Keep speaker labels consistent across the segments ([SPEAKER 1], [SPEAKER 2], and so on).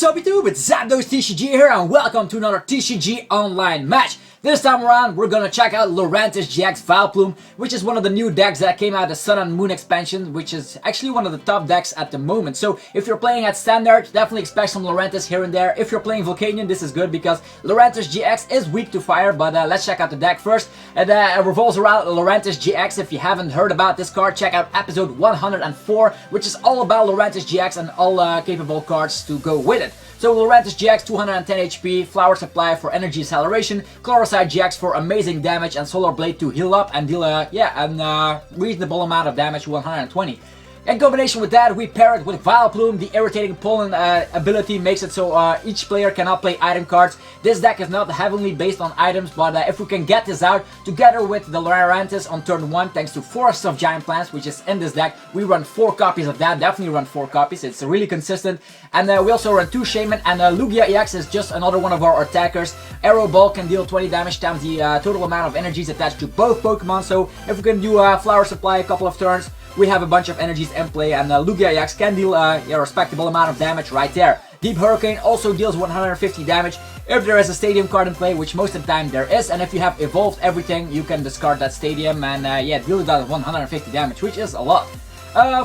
[SPEAKER 1] Sup YouTube, it's TCGO here and welcome to another TCG online match. This time around we're gonna check out Lurantis GX Vileplume, which is one of the new decks that came out of the Sun and Moon expansion, which is actually one of the top decks at the moment. So if you're playing at Standard, definitely expect some Lurantis here and there. If you're playing Volcanion, this is good because Lurantis GX is weak to fire, but let's check out the deck first. It revolves around Lurantis GX. If you haven't heard about this card, check out episode 104, which is all about Lurantis GX and all capable cards to go with it. So Lurantis GX 210 HP, Flower Supply for energy acceleration, Chloricide GX for amazing damage, and Solar Blade to heal up and deal a reasonable amount of damage, 120. In combination with that, we pair it with Vileplume. The irritating pollen ability makes it so each player cannot play item cards. This deck is not heavily based on items, but if we can get this out together with the Lurantis on turn 1, thanks to Forests of Giant Plants, which is in this deck, we run 4 copies of that. Definitely run 4 copies. It's really consistent. And we also run 2 Shaman, and Lugia EX is just another one of our attackers. Arrow Ball can deal 20 damage times the total amount of energies attached to both Pokemon. So if we can do Flower Supply a couple of turns, we have a bunch of energies in play, and Lugia EX can deal a respectable amount of damage right there. Deep Hurricane also deals 150 damage if there is a Stadium card in play, which most of the time there is, and if you have evolved everything, you can discard that Stadium and deal that 150 damage, which is a lot.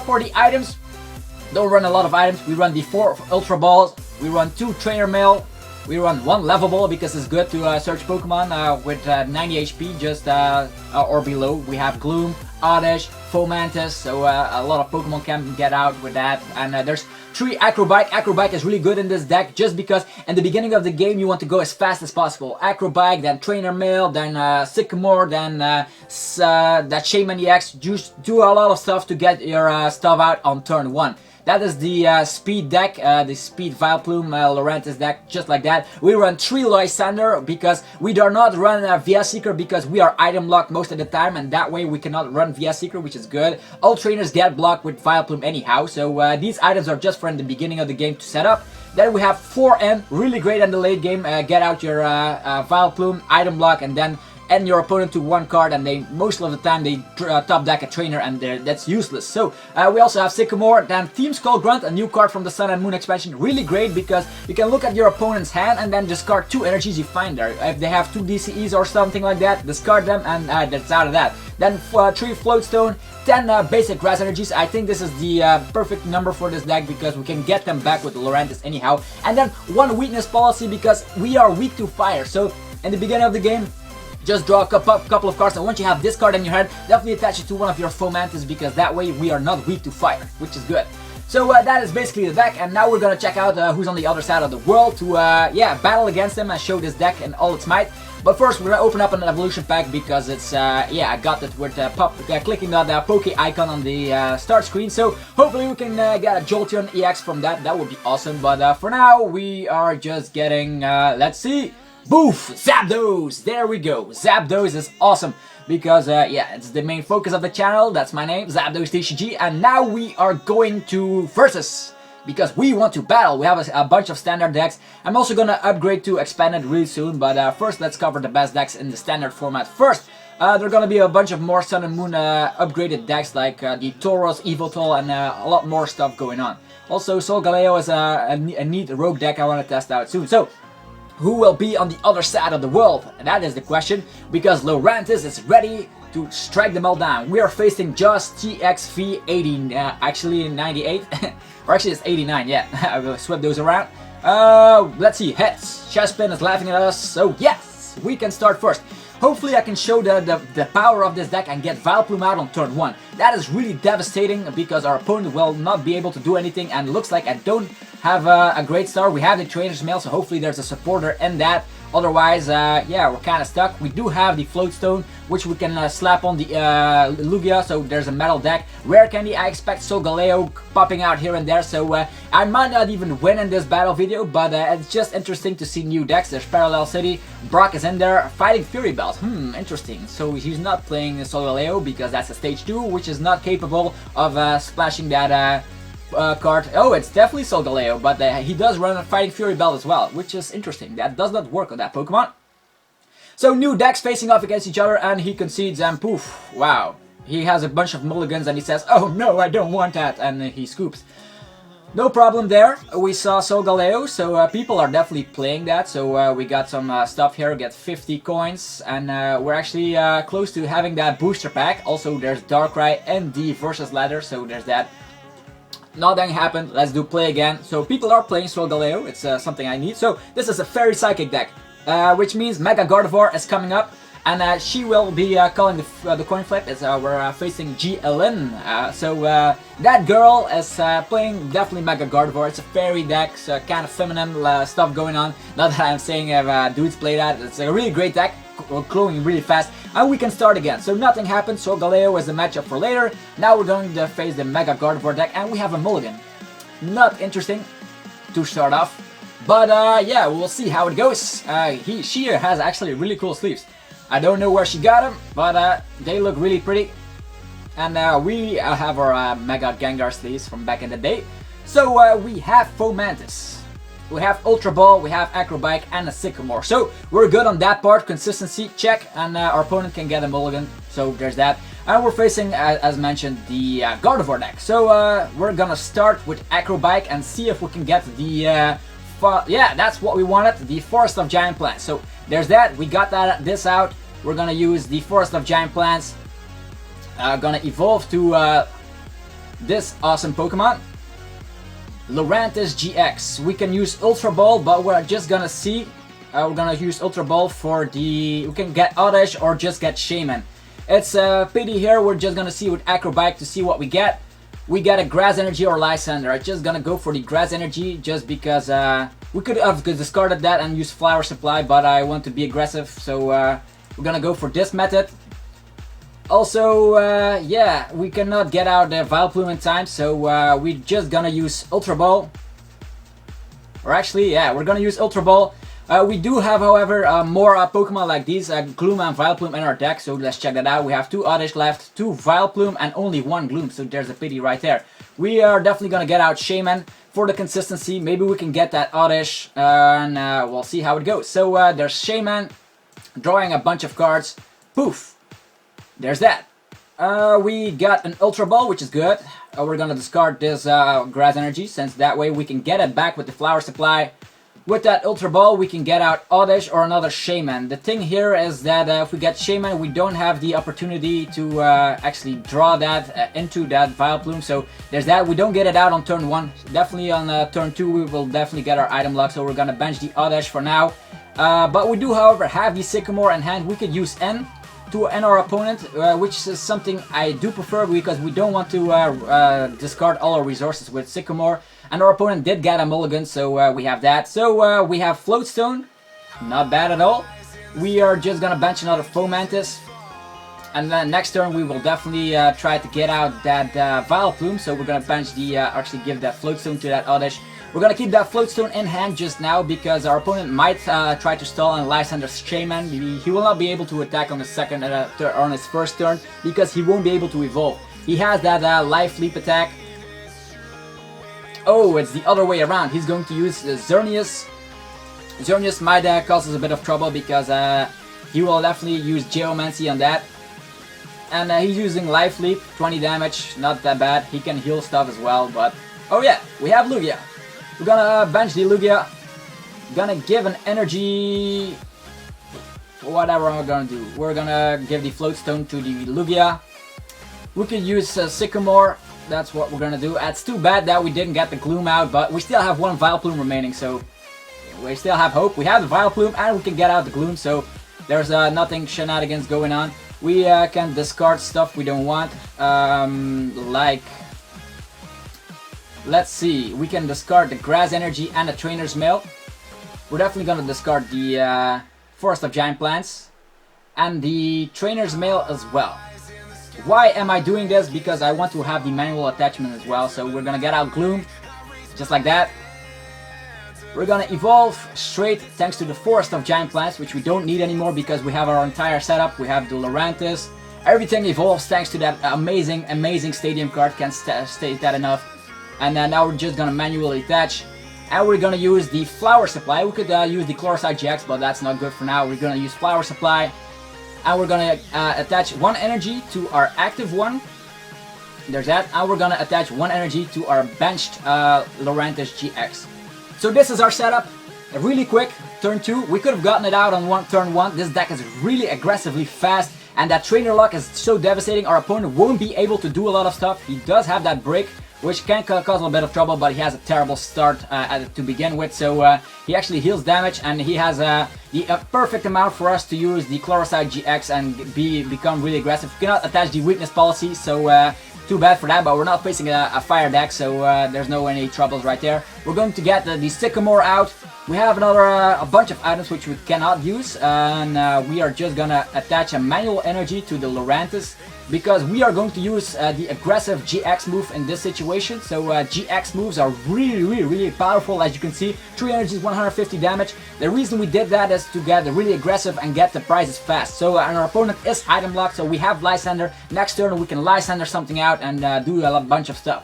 [SPEAKER 1] For the items, don't run a lot of items. We run the 4 Ultra Balls, we run 2 Trainer Mail, we run 1 Level Ball because it's good to search Pokemon with 90 HP just or below. We have Gloom, Oddish, Fomantis, so a lot of Pokemon can get out with that. And there's 3 Acrobike. Acrobike is really good in this deck just because in the beginning of the game you want to go as fast as possible. Acrobike, then Trainer Mail, then Sycamore, then that Shaman EX. Just do a lot of stuff to get your stuff out on turn 1. That is the speed deck, the speed Vileplume Lurantis deck, just like that. We run 3 Lysander because we do not run Via Seeker because we are item locked most of the time, and that way we cannot run Via Seeker, which is good. All trainers get blocked with Vileplume anyhow, so these items are just for in the beginning of the game to set up. Then we have 4N, really great in the late game. Get out your Vileplume, item block, and then end your opponent to 1 card, and they most of the time they top deck a trainer, and that's useless. So we also have Sycamore, then Team Skull Grunt, a new card from the Sun and Moon expansion, really great because you can look at your opponent's hand and then discard 2 energies you find there. If they have 2 DCEs or something like that, discard them, and that's out of that. Then 3 Floatstone, 10 basic grass energies. I think this is the perfect number for this deck because we can get them back with the Lurantis anyhow. And then 1 weakness policy because we are weak to fire. So in the beginning of the game, just draw a couple of cards, and once you have this card in your hand, definitely attach it to one of your Fomantis because that way we are not weak to fire, which is good. So that is basically the deck, and now we're gonna check out who's on the other side of the world to battle against them and show this deck in all its might. But first we're gonna open up an evolution pack because it's I got it with clicking that Poke icon on the start screen. So hopefully we can get a Jolteon EX from that. That would be awesome. But for now we are just getting let's see. Boof! Zapdos! There we go. Zapdos is awesome because, it's the main focus of the channel. That's my name, Zapdos TCG. And now we are going to Versus because we want to battle. We have a bunch of standard decks. I'm also going to upgrade to expanded really soon. But first, let's cover the best decks in the standard format first. There are going to be a bunch of more Sun and Moon upgraded decks like the Tauros, Yveltal, and a lot more stuff going on. Also, Solgaleo is a neat rogue deck I want to test out soon. So, who will be on the other side of the world? And that is the question, because Lurantis is ready to strike them all down. We are facing just TXV80, actually 98, or actually it's 89, yeah, I will swap those around. Let's see, heads. Chespin is laughing at us, so yes, we can start first. Hopefully I can show the power of this deck and get Vileplume out on turn 1. That is really devastating because our opponent will not be able to do anything, and looks like I don't have a great start. We have the Trainer's Mail, so hopefully there's a supporter in that. Otherwise, we're kind of stuck. We do have the Floatstone, which we can slap on the Lugia, so there's a metal deck. Rare Candy, I expect Solgaleo popping out here and there, so I might not even win in this battle video, but it's just interesting to see new decks. There's Parallel City, Brock is in there, fighting Fury Bells, interesting. So he's not playing Solgaleo because that's a stage 2, which is not capable of splashing that card. Oh, it's definitely Solgaleo, but he does run a Fighting Fury Belt as well, which is interesting. That does not work on that Pokemon. So new decks facing off against each other, and he concedes, and poof, wow. He has a bunch of mulligans and he says, oh no, I don't want that, and he scoops. No problem there. We saw Solgaleo, so people are definitely playing that. So we got some stuff here. We get 50 coins, and we're actually close to having that booster pack. Also, there's Darkrai and the versus ladder, so there's that. Nothing happened. Let's do play again. So people are playing Solgaleo. It's something I need. So this is a Fairy Psychic deck, which means Mega Gardevoir is coming up. And she will be calling the coin flip as we're facing GLN. That girl is playing definitely Mega Gardevoir. It's a fairy deck, so kind of feminine stuff going on. Not that I'm saying if dudes play that. It's a really great deck, glowing really fast. And we can start again. So nothing happened. So Galeo is the matchup for later. Now we're going to face the Mega Gardevoir deck, and we have a mulligan. Not interesting to start off. But yeah, we'll see how it goes. She has actually really cool sleeves. I don't know where she got them, but they look really pretty. And we have our Mega Gengar sleeves from back in the day. So we have Fomantis, we have Ultra Ball, we have Acrobike, and a Sycamore. So we're good on that part, consistency check, and our opponent can get a mulligan. So there's that. And we're facing, as mentioned, the Gardevoir deck. So we're gonna start with Acrobike and see if we can get the yeah, that's what we wanted, the Forest of Giant Plants. So there's that. We got this out. We're gonna use the Forest of Giant Plants. Gonna evolve to this awesome Pokemon, Lurantis GX. We can use Ultra Ball, but we're just gonna see. We're gonna use Ultra Ball for the. We can get Oddish or just get Shaman. It's a pity here. We're just gonna see with Acrobike to see what we get. We get a Grass Energy or Lysander. I'm just gonna go for the Grass Energy just because we could have discarded that and used Flower Supply, but I want to be aggressive, so we're gonna go for this method. Also, yeah, we cannot get out the Vileplume in time, so we're just gonna use Ultra Ball. Or actually, yeah, we're gonna use Ultra Ball. We do have, however, more Pokemon like these, Gloom and Vileplume in our deck, so let's check that out. We have 2 Oddish left, 2 Vileplume, and only 1 Gloom, so there's a pity right there. We are definitely gonna get out Shaman for the consistency. Maybe we can get that Oddish, and we'll see how it goes. So there's Shaman, drawing a bunch of cards. Poof! There's that. We got an Ultra Ball, which is good. We're gonna discard this Grass Energy, since that way we can get it back with the Flower Supply. With that Ultra Ball, we can get out Oddish or another Shaman. The thing here is that if we get Shaman, we don't have the opportunity to actually draw that into that Vileplume. So there's that. We don't get it out on turn 1. Definitely on turn 2, we will definitely get our item lock. So we're gonna bench the Oddish for now. But we do, however, have the Sycamore in hand. We could use N to N our opponent, which is something I do prefer because we don't want to discard all our resources with Sycamore. And our opponent did get a mulligan, so we have that. So we have Floatstone, not bad at all. We are just gonna bench another Fomantis. And then next turn we will definitely try to get out that Vileplume. So we're gonna bench the, actually give that Floatstone to that Oddish. We're gonna keep that Floatstone in hand just now because our opponent might try to stall on Lysander's Shaman. He will not be able to attack on the second or on his first turn because he won't be able to evolve. He has that Life Leap attack. Oh, it's the other way around. He's going to use Xerneas. Xerneas might cause us a bit of trouble because he will definitely use Geomancy on that. And he's using Life Leap, 20 damage, not that bad. He can heal stuff as well, but... Oh yeah, we have Lugia. We're gonna bench the Lugia. Gonna give an energy... Whatever I'm gonna do. We're gonna give the Floatstone to the Lugia. We could use Sycamore. That's what we're gonna do. It's too bad that we didn't get the Gloom out, but we still have 1 Vileplume remaining, so we still have hope. We have the Vileplume and we can get out the Gloom, so there's nothing shenanigans going on. We can discard stuff we don't want, like, let's see, we can discard the Grass Energy and the Trainer's Mail. We're definitely gonna discard the Forest of Giant Plants and the Trainer's Mail as well. Why am I doing this? Because I want to have the manual attachment as well. So we're gonna get out Gloom, just like that. We're gonna evolve straight thanks to the Forest of Giant Plants, which we don't need anymore because we have our entire setup. We have the Lurantis. Everything evolves thanks to that amazing stadium card. Can't state that enough. And now we're just gonna manually attach. And we're gonna use the Flower Supply. We could use the Chlorosite GX, but that's not good for now. We're gonna use Flower Supply. And we're gonna attach 1 energy to our active one. there's that. And we're gonna attach 1 energy to our benched Lurantis GX. So this is our setup. Really quick, turn 2. We could have gotten it out on turn 1. This deck is really aggressively fast, and that trainer lock is so devastating. Our opponent won't be able to do a lot of stuff. He does have that break, which can cause a little bit of trouble, but he has a terrible start to begin with. So he actually heals damage, and he has the perfect amount for us to use the Chloricide GX and become really aggressive. We cannot attach the weakness policy, so too bad for that, but we're not facing a fire deck, so there's no any troubles right there. We're going to get the Sycamore out. We have a bunch of items which we cannot use, and we are just gonna attach a manual energy to the Lurantis, because we are going to use the aggressive GX move in this situation. So GX moves are really powerful, as you can see. 3 energies, 150 damage. The reason we did that is to get really aggressive and get the prizes fast. So and our opponent is item locked, so we have Lysander. Next turn we can Lysander something out and do a bunch of stuff.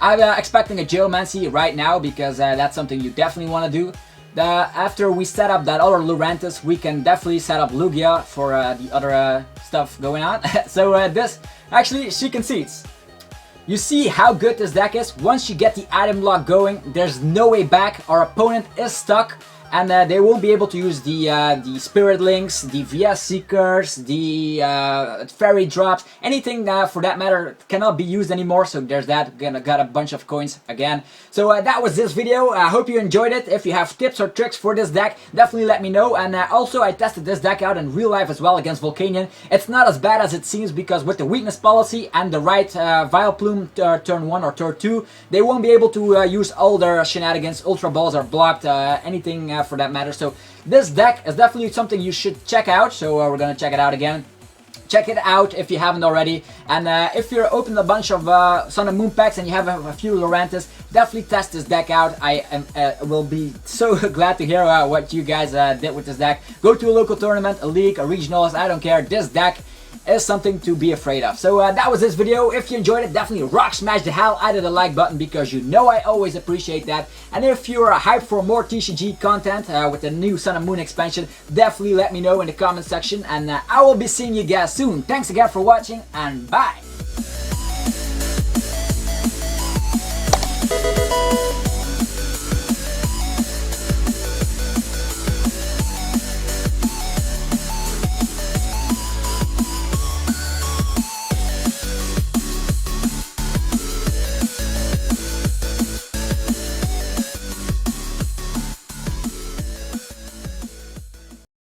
[SPEAKER 1] I'm expecting a Geomancy right now, because that's something you definitely want to do. After we set up that other Lurantis, we can definitely set up Lugia for the other stuff going on. So this, actually, she concedes. You see how good this deck is? Once you get the item lock going, there's no way back. Our opponent is stuck, and they won't be able to use the Spirit Links, the VS Seekers, the Fairy Drops, anything for that matter cannot be used anymore. So there's that. Got a bunch of coins again. So that was this video. I hope you enjoyed it. If you have tips or tricks for this deck, definitely let me know. And also, I tested this deck out in real life as well against Volcanion. It's not as bad as it seems, because with the weakness policy and the right Vileplume turn 1 or turn 2, they won't be able to use all their shenanigans. Ultra Balls are blocked, anything for that matter. So this deck is definitely something you should check out. So we're gonna check it out again. Check it out if you haven't already, and if you're opening a bunch of Sun and Moon packs and you have a few Lurantis, definitely test this deck out. I will be so glad to hear what you guys did with this deck. Go to a local tournament, a league, a regionals, I don't care. This deck is something to be afraid of. So that was this video. If you enjoyed it, definitely rock smash the hell out of the like button, because you know I always appreciate that. And if you're hyped for more TCG content with the new Sun and Moon expansion, definitely let me know in the comment section, and I will be seeing you guys soon. Thanks again for watching, and bye!